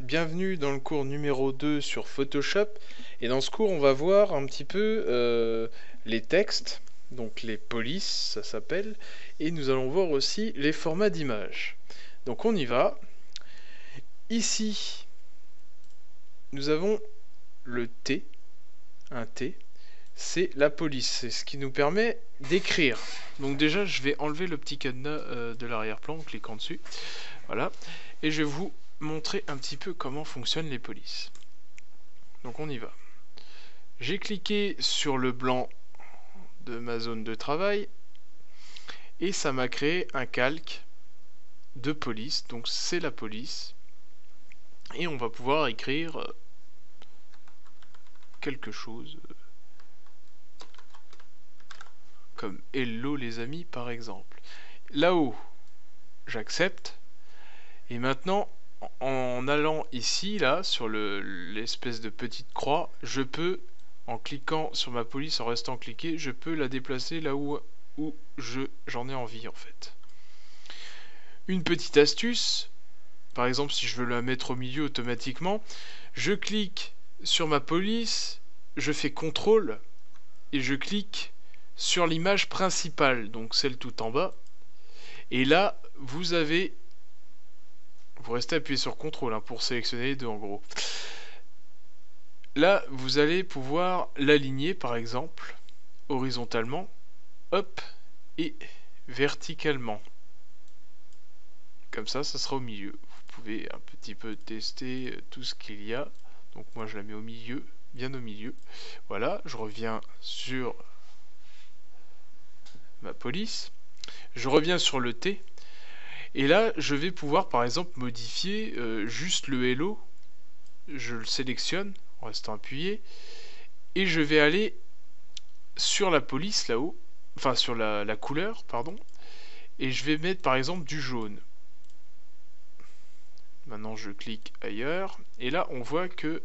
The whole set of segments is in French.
bienvenue dans le cours numéro 2 sur Photoshop. Et dans ce cours, on va voir un petit peu les textes, donc les polices, ça s'appelle, et nous allons voir aussi les formats d'images. Donc on y va. Ici, nous avons le T, un T, c'est la police, c'est ce qui nous permet d'écrire. Donc déjà, je vais enlever le petit cadenas de l'arrière-plan en cliquant dessus. Voilà. Et je vais vous montrer un petit peu comment fonctionnent les polices. Donc on y va. J'ai cliqué sur le blanc de ma zone de travail et ça m'a créé un calque de police. Donc c'est la police. Et on va pouvoir écrire quelque chose comme hello les amis par exemple. Là-haut, j'accepte. Et maintenant, en allant ici, là, sur l'espèce de petite croix, je peux, en cliquant sur ma police, en restant cliqué, je peux la déplacer là où j'en ai envie, en fait. Une petite astuce, par exemple, si je veux la mettre au milieu automatiquement, je clique sur ma police, je fais CTRL, et je clique sur l'image principale, donc celle tout en bas. Et là, vous restez appuyé sur CTRL pour sélectionner les deux en gros. Là, vous allez pouvoir l'aligner par exemple horizontalement, hop, et verticalement. Comme ça sera au milieu. Vous pouvez un petit peu tester tout ce qu'il y a. Donc moi je la mets au milieu, bien au milieu. Voilà, je reviens sur ma police. Je reviens sur le T. Et là, je vais pouvoir par exemple modifier juste le hello. Je le sélectionne en restant appuyé. Et je vais aller sur la police là-haut. Enfin, sur la couleur, pardon. Et je vais mettre par exemple du jaune. Maintenant, je clique ailleurs. Et là, on voit que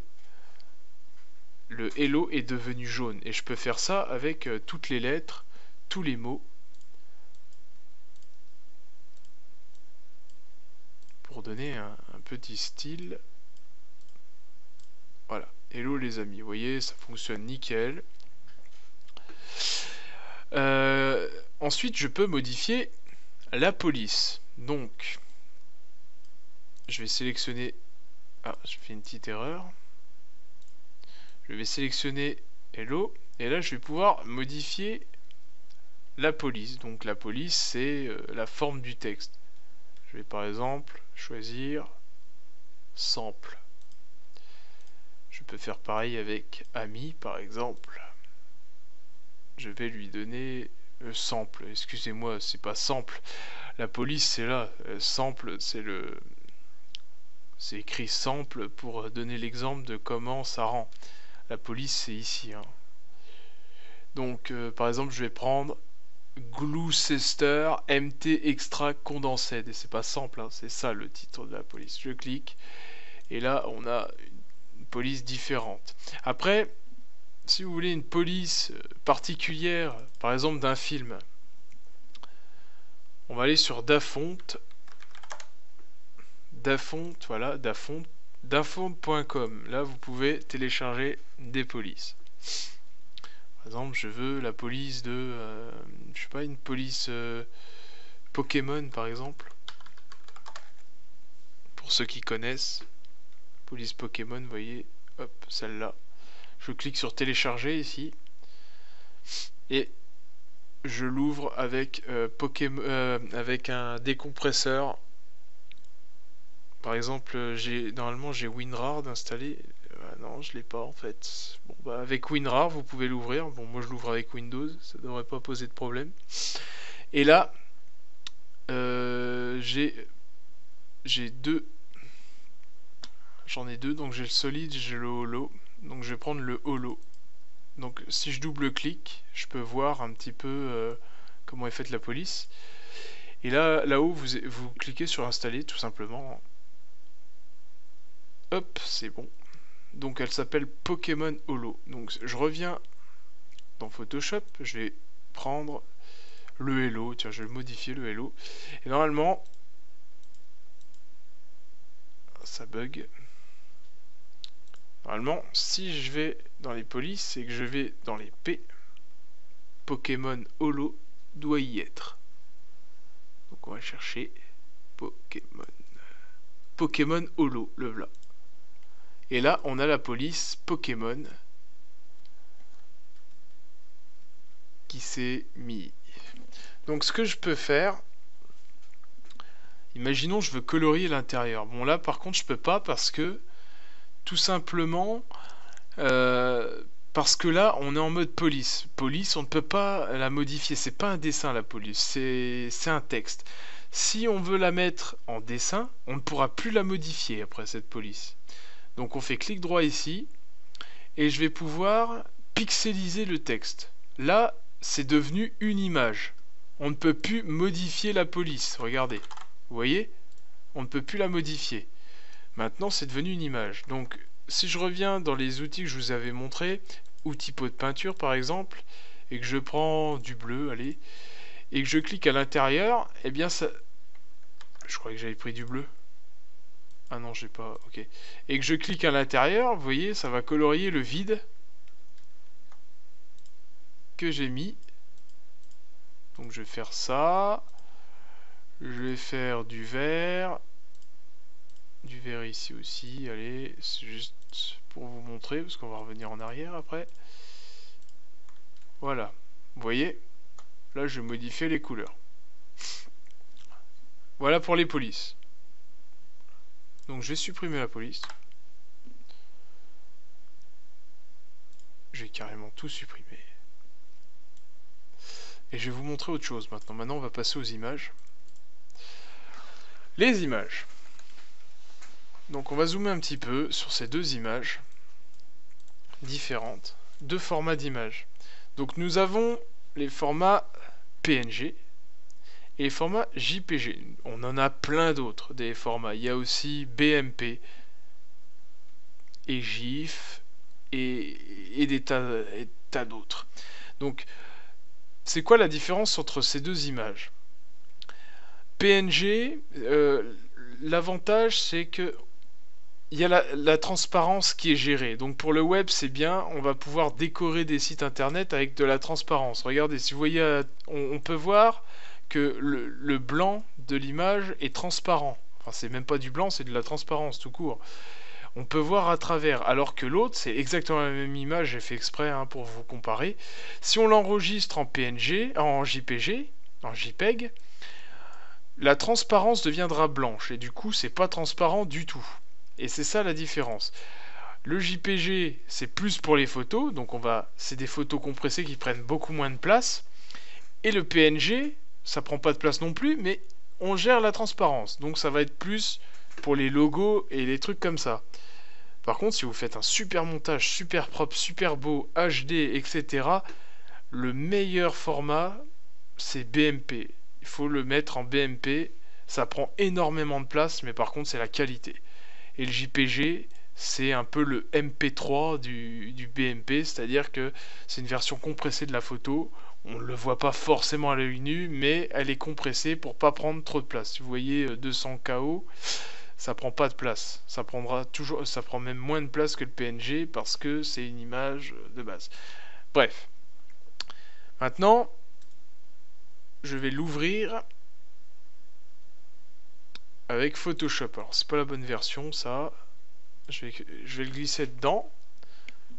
le hello est devenu jaune. Et je peux faire ça avec toutes les lettres, tous les mots. Pour donner un petit style. Voilà, hello les amis, vous voyez, ça fonctionne nickel. Ensuite, je peux modifier la police. Donc, je vais sélectionner... Ah, je fais une petite erreur. Je vais sélectionner hello, et là, je vais pouvoir modifier la police. Donc, la police, c'est la forme du texte. Je vais par exemple choisir sample. Je peux faire pareil avec ami, par exemple. Je vais lui donner sample. Excusez-moi, c'est pas sample. La police, c'est là. Sample, c'est écrit sample pour donner l'exemple de comment ça rend. La police, c'est ici. Donc, par exemple, je vais prendre Gloucester MT Extra Condensed. Et c'est pas sample, c'est ça le titre de la police. Je clique. Et là, on a une police différente. Après, si vous voulez une police particulière, par exemple d'un film, on va aller sur Dafont. Voilà, dafont.com. Là, vous pouvez télécharger des polices. Par exemple, je veux la police de, je sais pas, une police Pokémon, par exemple. Pour ceux qui connaissent, police Pokémon, vous voyez, hop, celle-là. Je clique sur télécharger ici. Et je l'ouvre avec, avec un décompresseur. Par exemple, normalement j'ai WinRAR d'installer. Non, je l'ai pas en fait. Bon, bah, avec WinRAR, vous pouvez l'ouvrir. Bon, moi je l'ouvre avec Windows, ça devrait pas poser de problème. Et là, j'ai deux. J'en ai deux, donc j'ai le solide, j'ai le holo. Donc je vais prendre le holo. Donc si je double-clique, je peux voir un petit peu comment est faite la police. Et là-haut, vous cliquez sur installer tout simplement. Hop, c'est bon. Donc elle s'appelle Pokémon Holo. Donc je reviens dans Photoshop, je vais prendre le Hello, tiens je vais modifier le Hello. Et normalement, ça bug. Normalement, si je vais dans les polices, c'est que je vais dans les P. Pokémon Holo doit y être. Donc on va chercher Pokémon. Pokémon Holo, le voilà. Et là, on a la police Pokémon qui s'est mis. Donc ce que je peux faire, imaginons je veux colorier l'intérieur. Bon là par contre je peux pas parce que tout simplement parce que là on est en mode police. Police, on ne peut pas la modifier, c'est pas un dessin la police, c'est un texte. Si on veut la mettre en dessin, on ne pourra plus la modifier après cette police. Donc on fait clic droit ici et je vais pouvoir pixeliser le texte. Là, c'est devenu une image. On ne peut plus modifier la police. Regardez. Vous voyez? On ne peut plus la modifier. Maintenant, c'est devenu une image. Donc, si je reviens dans les outils que je vous avais montrés, outils pot de peinture par exemple, et que je prends du bleu, allez, et que je clique à l'intérieur, eh bien ça... Je croyais que j'avais pris du bleu. Ah non, j'ai pas... Ok. Et que je clique à l'intérieur, vous voyez, ça va colorier le vide que j'ai mis. Donc je vais faire ça. Je vais faire du vert. Du vert ici aussi. Allez, c'est juste pour vous montrer, parce qu'on va revenir en arrière après. Voilà. Vous voyez? Là, je modifie les couleurs. Voilà pour les polices. Donc je vais supprimer la police. Je vais carrément tout supprimer. Et je vais vous montrer autre chose maintenant. Maintenant, on va passer aux images. Les images. Donc on va zoomer un petit peu sur ces deux images différentes. Deux formats d'images. Donc nous avons les formats PNG et les formats JPG. On en a plein d'autres, des formats. Il y a aussi BMP et GIF et des tas d'autres. Donc c'est quoi la différence entre ces deux images? PNG, l'avantage c'est que il y a la transparence qui est gérée. Donc pour le web, c'est bien, on va pouvoir décorer des sites internet avec de la transparence. Regardez, si vous voyez, on peut voir que le blanc de l'image est transparent. Enfin, c'est même pas du blanc, c'est de la transparence tout court. On peut voir à travers, alors que l'autre, c'est exactement la même image, j'ai fait exprès pour vous comparer. Si on l'enregistre en PNG, en JPG, en JPEG, la transparence deviendra blanche, et du coup, c'est pas transparent du tout. Et c'est ça la différence. Le JPG, c'est plus pour les photos, donc c'est des photos compressées qui prennent beaucoup moins de place. Et le PNG, ça prend pas de place non plus, mais on gère la transparence. Donc ça va être plus pour les logos et les trucs comme ça. Par contre, si vous faites un super montage, super propre, super beau, HD, etc., le meilleur format, c'est BMP. Il faut le mettre en BMP. Ça prend énormément de place, mais par contre, c'est la qualité. Et le JPG, c'est un peu le MP3 du BMP, c'est-à-dire que c'est une version compressée de la photo. On ne le voit pas forcément à l'œil nu, mais elle est compressée pour pas prendre trop de place. Si vous voyez 200 KO, ça prend pas de place. Ça prend même moins de place que le PNG parce que c'est une image de base. Bref. Maintenant, je vais l'ouvrir avec Photoshop. Alors c'est pas la bonne version, ça. Je vais le glisser dedans.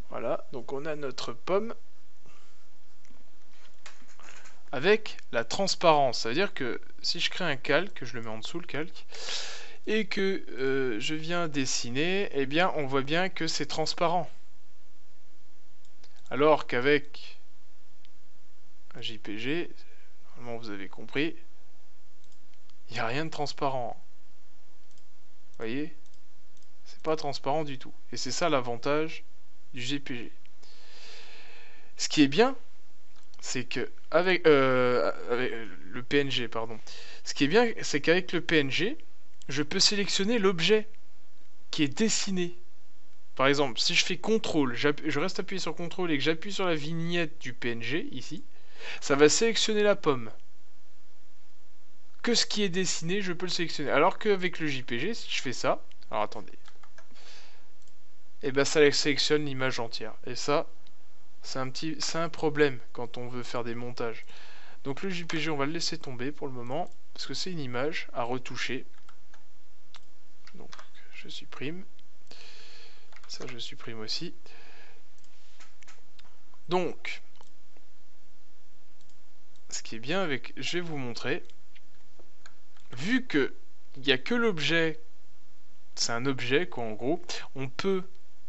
Voilà, donc on a notre pomme avec la transparence. Ça veut dire que si je crée un calque, je le mets en dessous le calque, et que je viens dessiner, eh bien on voit bien que c'est transparent. Alors qu'avec un JPG, normalement vous avez compris, il n'y a rien de transparent. Vous voyez? C'est pas transparent du tout. Et c'est ça l'avantage du JPG. Ce qui est bien, c'est que avec le PNG, pardon. Ce qui est bien, c'est qu'avec le PNG, je peux sélectionner l'objet qui est dessiné. Par exemple, si je fais CTRL, je reste appuyé sur CTRL et que j'appuie sur la vignette du PNG, ici, ça va sélectionner la pomme. Que ce qui est dessiné, je peux le sélectionner. Alors qu'avec le JPG, si je fais ça, alors attendez. et ben ça sélectionne l'image entière. Et ça, c'est un problème quand on veut faire des montages. Donc le JPG, on va le laisser tomber pour le moment, parce que c'est une image à retoucher. Donc je supprime. Ça, je supprime aussi. Donc, ce qui est bien avec... Je vais vous montrer. Vu que il n'y a que l'objet, c'est un objet quoi en gros, on peut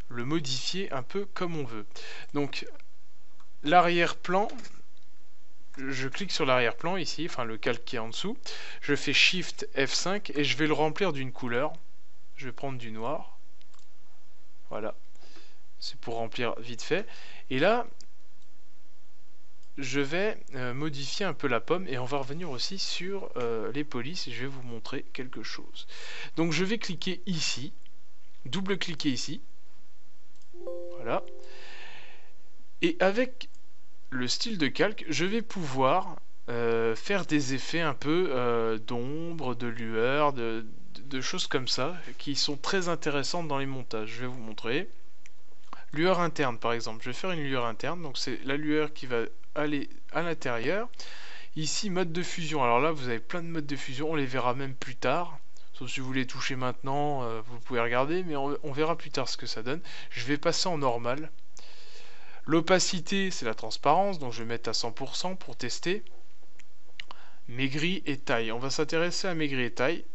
le modifier un peu comme on veut. Donc, l'arrière-plan, je clique sur l'arrière-plan ici, enfin le calque qui est en dessous. Je fais Shift F5 et je vais le remplir d'une couleur. Je vais prendre du noir. Voilà. C'est pour remplir vite fait. Et là, je vais modifier un peu la pomme et on va revenir aussi sur les polices et je vais vous montrer quelque chose. Donc je vais cliquer ici, double-cliquer ici. Voilà. Et avec le style de calque, je vais pouvoir faire des effets un peu d'ombre, de lueur, de choses comme ça, qui sont très intéressantes dans les montages. Je vais vous montrer. Lueur interne par exemple. Je vais faire une lueur interne, donc c'est la lueur qui va aller à l'intérieur. Ici, mode de fusion. Alors là, vous avez plein de modes de fusion. On les verra même plus tard. Sauf si vous les touchez maintenant, vous pouvez regarder, mais on verra plus tard ce que ça donne. Je vais passer en normal. L'opacité, c'est la transparence, donc je vais mettre à 100% pour tester. Maigri et taille. On va s'intéresser à maigri et taille.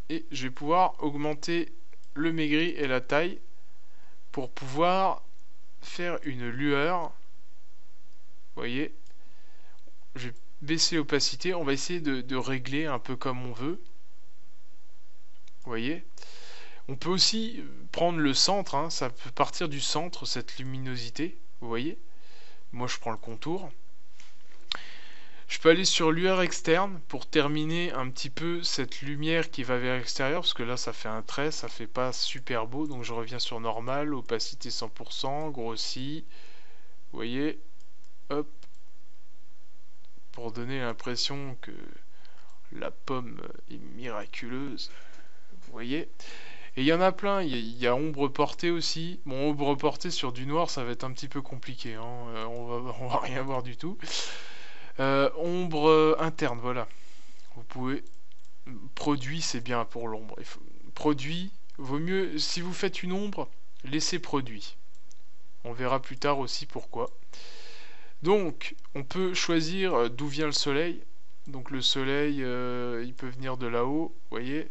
Et je vais pouvoir augmenter le maigri et la taille pour pouvoir faire une lueur. Vous voyez, je vais baisser l'opacité. On va essayer de régler un peu comme on veut. Vous voyez, on peut aussi prendre le centre, hein, ça peut partir du centre, cette luminosité, vous voyez. Moi je prends le contour. Je peux aller sur lueur externe pour terminer un petit peu cette lumière qui va vers l'extérieur, parce que là ça fait un trait, ça fait pas super beau, donc je reviens sur normal, opacité 100%, grossi, vous voyez, hop, pour donner l'impression que la pomme est miraculeuse, vous voyez. Et il y en a plein, il y a ombre portée aussi. Bon, ombre portée sur du noir, ça va être un petit peu compliqué, hein. On va rien voir du tout. Ombre interne, voilà. Vous pouvez... Produit, c'est bien pour l'ombre. Produit, vaut mieux, si vous faites une ombre, laissez produit. On verra plus tard aussi pourquoi. Donc, on peut choisir d'où vient le soleil. Donc le soleil, il peut venir de là-haut, vous voyez.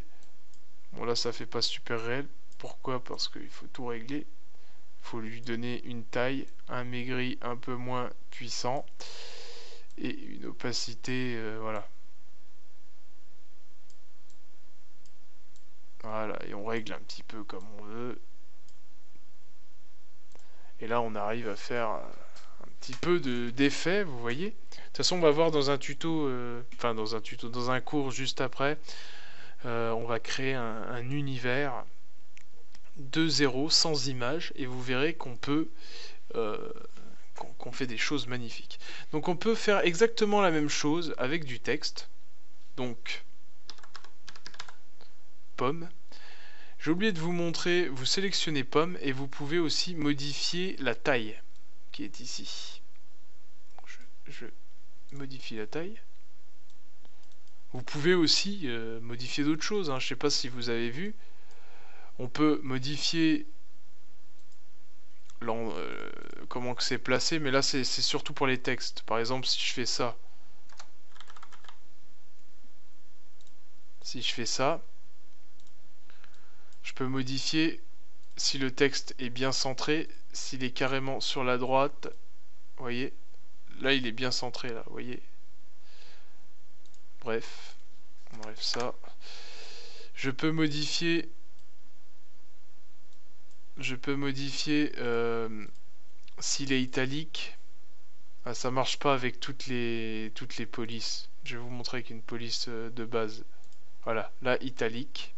Bon là ça fait pas super réel. Pourquoi? Parce qu'il faut tout régler. Il faut lui donner une taille, un maigri un peu moins puissant et une opacité, voilà. Voilà, et on règle un petit peu comme on veut. Et là on arrive à faire un petit peu d'effet, vous voyez. De toute façon on va voir dans un tuto, enfin dans un cours juste après. On va créer un univers de zéro, sans image, et vous verrez qu'on peut qu'on fait des choses magnifiques. Donc on peut faire exactement la même chose avec du texte. Donc pomme. J'ai oublié de vous montrer, vous sélectionnez pomme et vous pouvez aussi modifier la taille qui est ici. Je modifie la taille. Vous pouvez aussi modifier d'autres choses, hein. Je ne sais pas si vous avez vu. On peut modifier comment que c'est placé, mais là c'est surtout pour les textes. Par exemple, si je fais ça, je peux modifier si le texte est bien centré, s'il est carrément sur la droite. Vous voyez, là il est bien centré, là, vous voyez. Bref, on enlève ça. Je peux modifier s'il est italique. Ah, ça marche pas avec toutes les polices. Je vais vous montrer avec une police de base. Voilà, là italique.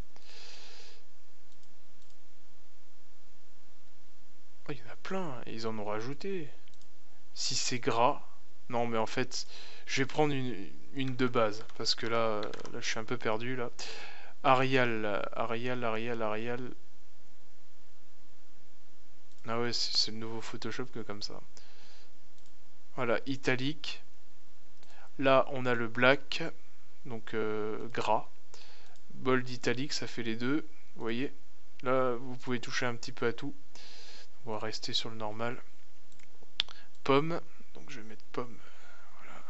Oh, il y en a plein, ils en ont rajouté. Si c'est gras, non mais en fait, je vais prendre une de base parce que là je suis un peu perdu là. Arial. Ah ouais, c'est le nouveau Photoshop que comme ça. Voilà, italique. Là, on a le black, donc gras. Bold italique, ça fait les deux. Vous voyez? Là, vous pouvez toucher un petit peu à tout. On va rester sur le normal. Pomme, donc je vais mettre pomme, voilà,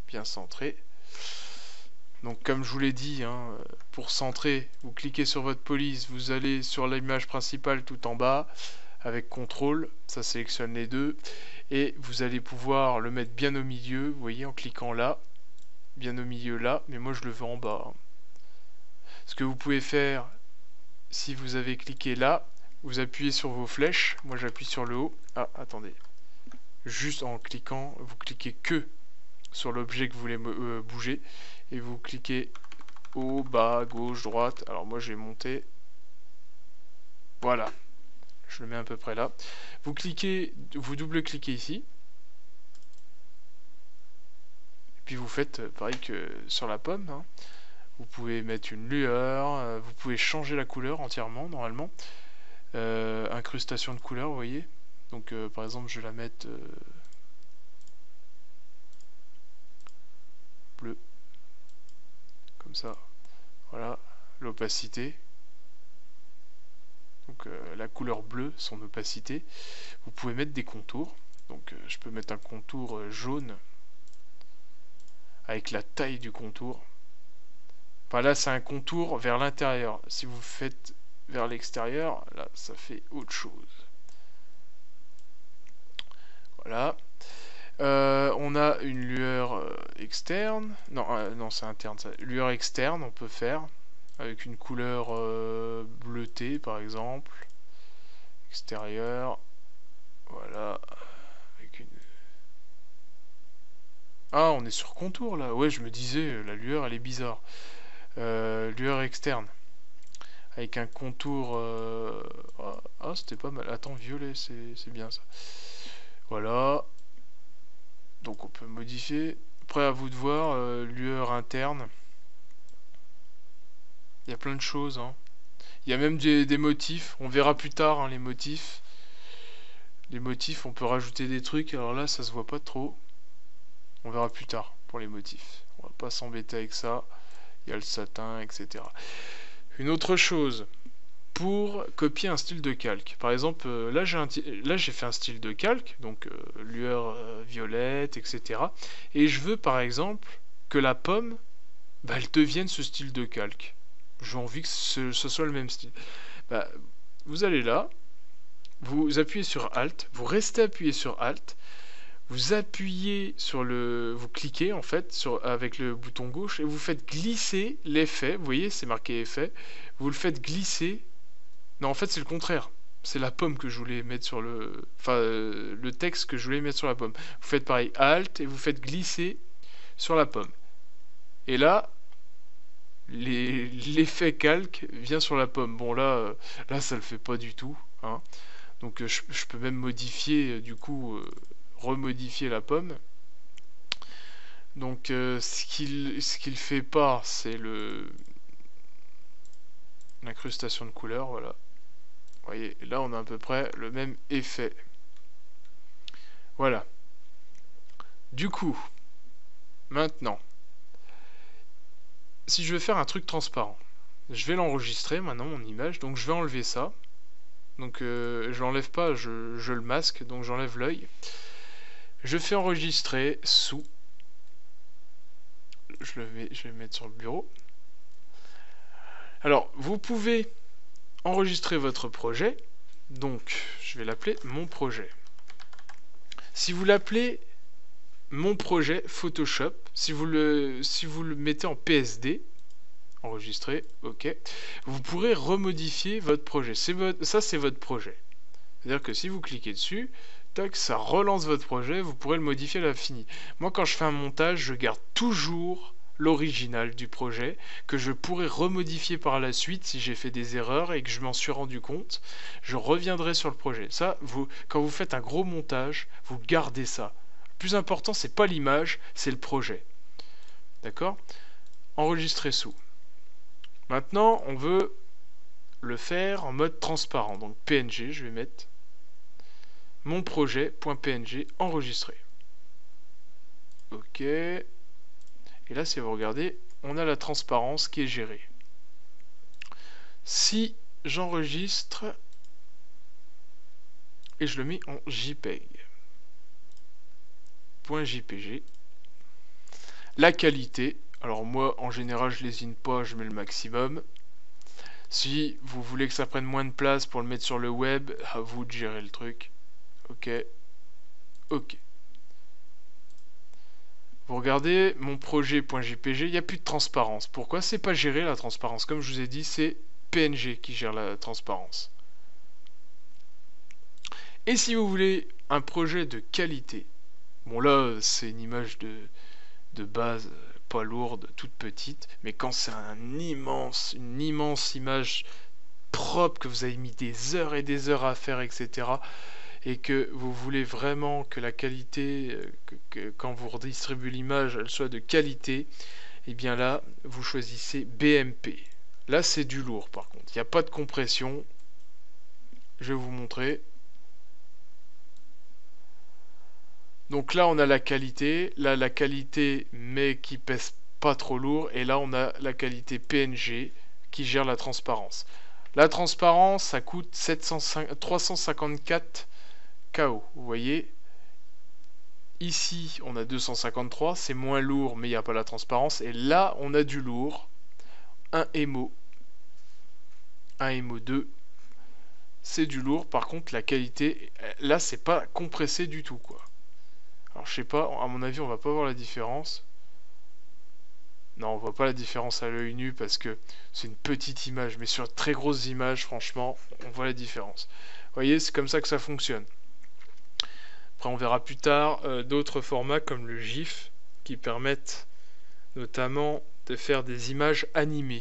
bien centré. Donc comme je vous l'ai dit, hein, pour centrer, vous cliquez sur votre police, vous allez sur l'image principale tout en bas, avec contrôle, ça sélectionne les deux, et vous allez pouvoir le mettre bien au milieu, vous voyez, en cliquant là, bien au milieu là, mais moi je le veux en bas. Hein. Ce que vous pouvez faire, si vous avez cliqué là, vous appuyez sur vos flèches, moi j'appuie sur le haut, ah attendez, juste en cliquant, vous cliquez que sur l'objet que vous voulez bouger, et vous cliquez haut, bas, gauche, droite, alors moi je vais monter, voilà, je le mets à peu près là, vous cliquez, vous double-cliquez ici, et puis vous faites pareil que sur la pomme, hein. Vous pouvez mettre une lueur, vous pouvez changer la couleur entièrement normalement, incrustation de couleur, vous voyez, donc par exemple je vais la mettre bleu, comme ça, voilà, l'opacité, donc la couleur bleue, son opacité. Vous pouvez mettre des contours, donc je peux mettre un contour jaune avec la taille du contour. Enfin là c'est un contour vers l'intérieur, si vous faites vers l'extérieur, là ça fait autre chose. Voilà. On a une lueur externe, non, non c'est interne ça. Lueur externe on peut faire avec une couleur bleutée par exemple, extérieur, voilà, avec une... Ah on est sur contour là, ouais je me disais la lueur elle est bizarre. Lueur externe avec un contour ah c'était pas mal, attends violet c'est bien ça, voilà, donc on peut modifier, après à vous de voir. Lueur interne, il y a plein de choses, hein. Il y a même des motifs, on verra plus tard, hein, les motifs on peut rajouter des trucs, alors là ça se voit pas trop, on verra plus tard pour les motifs, on va pas s'embêter avec ça, il y a le satin etc. Une autre chose, pour copier un style de calque. Par exemple, là j'ai fait un style de calque, donc lueur violette, etc. Et je veux par exemple que la pomme, bah, elle devienne ce style de calque. J'ai envie que ce soit le même style. Bah, vous allez là, vous appuyez sur Alt, vous restez appuyé sur Alt, vous appuyez sur le... vous cliquez en fait avec le bouton gauche et vous faites glisser l'effet, vous voyez c'est marqué effet, vous le faites glisser. Non, en fait, c'est le contraire. C'est la pomme que je voulais mettre sur le... Enfin, le texte que je voulais mettre sur la pomme. Vous faites pareil, Alt, et vous faites glisser sur la pomme. Et là, l'effet calque vient sur la pomme. Bon, là ça le fait pas du tout. Hein. Donc, je peux même modifier, du coup, remodifier la pomme. Donc, ce qu'il fait pas, c'est l'incrustation de couleur, voilà. Vous voyez, là on a à peu près le même effet. Voilà. Du coup, maintenant, si je veux faire un truc transparent, je vais l'enregistrer maintenant, mon image, donc je vais enlever ça. Donc je l'enlève pas, je le masque, donc j'enlève l'œil. Je fais enregistrer sous. Je vais le mettre sur le bureau. Alors, vous pouvez enregistrer votre projet. Donc, je vais l'appeler mon projet. Si vous l'appelez mon projet Photoshop, si vous le mettez en PSD, enregistrer, ok, vous pourrez remodifier votre projet. Ça, c'est votre projet. C'est-à-dire que si vous cliquez dessus, tac, ça relance votre projet, vous pourrez le modifier à l'infini. Moi, quand je fais un montage, je garde toujours l'original du projet, que je pourrais remodifier par la suite si j'ai fait des erreurs et que je m'en suis rendu compte. Je reviendrai sur le projet. Ça, quand vous faites un gros montage, vous gardez ça. Le plus important, c'est pas l'image, c'est le projet. D'accord ? Enregistrer sous. Maintenant, on veut le faire en mode transparent. Donc PNG, je vais mettre mon projet.png enregistré. Ok. Et là, si vous regardez, on a la transparence qui est gérée. Si j'enregistre et je le mets en JPEG, .jpg, la qualité, alors moi en général je lésine pas, je mets le maximum. Si vous voulez que ça prenne moins de place pour le mettre sur le web, à vous de gérer le truc. Ok. Ok. Vous regardez mon projet.jpg, il n'y a plus de transparence. Pourquoi? C'est pas géré la transparence. Comme je vous ai dit, c'est PNG qui gère la transparence. Et si vous voulez un projet de qualité, bon là c'est une image de base, pas lourde, toute petite, mais quand c'est une immense image propre que vous avez mis des heures et des heures à faire, etc., et que vous voulez vraiment que la qualité, quand vous redistribuez l'image, elle soit de qualité, et bien là, vous choisissez BMP. Là, c'est du lourd par contre. Il n'y a pas de compression. Je vais vous montrer. Donc là, on a la qualité. Là, la qualité, mais qui pèse pas trop lourd. Et là, on a la qualité PNG qui gère la transparence. La transparence, ça coûte 354 KO. Vous voyez, ici on a 253, c'est moins lourd mais il n'y a pas la transparence. Et là on a du lourd, un EMO 2, c'est du lourd. Par contre la qualité, là c'est pas compressé du tout quoi. Alors je sais pas, à mon avis on va pas voir la différence. Non, on voit pas la différence à l'œil nu parce que c'est une petite image, mais sur très grosses images franchement on voit la différence. Vous voyez, c'est comme ça que ça fonctionne. Après, on verra plus tard d'autres formats comme le GIF qui permettent notamment de faire des images animées.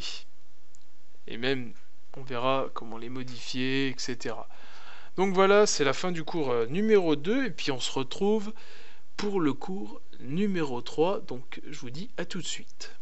Et même, on verra comment les modifier, etc. Donc voilà, c'est la fin du cours numéro 2. Et puis on se retrouve pour le cours numéro 3. Donc je vous dis à tout de suite.